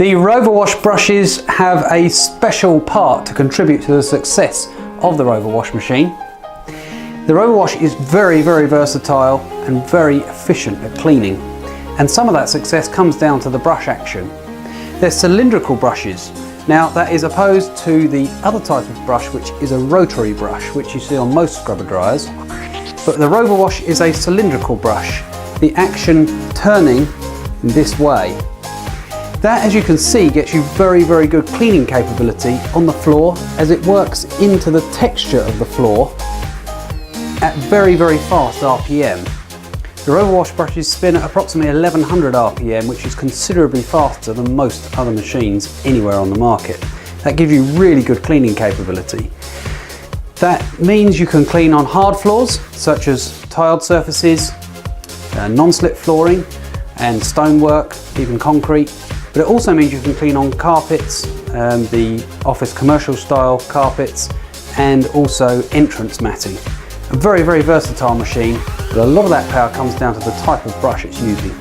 The RovaWash brushes have a special part to contribute to the success of the RovaWash machine. The RovaWash is very versatile and very efficient at cleaning, and some of that success comes down to the brush action. They're cylindrical brushes. Now that is opposed to the other type of brush, which is a rotary brush, which you see on most scrubber dryers. But the RovaWash is a cylindrical brush, the action turning in this way. That, as you can see, gets you very good cleaning capability on the floor as it works into the texture of the floor at very fast RPM. The RovaWash brushes spin at approximately 1100 RPM, which is considerably faster than most other machines anywhere on the market. That gives you really good cleaning capability. That means you can clean on hard floors, such as tiled surfaces, non-slip flooring and stonework, even concrete. But it also means you can clean on carpets, the office commercial style carpets, and also entrance matting. A very versatile machine, but a lot of that power comes down to the type of brush it's using.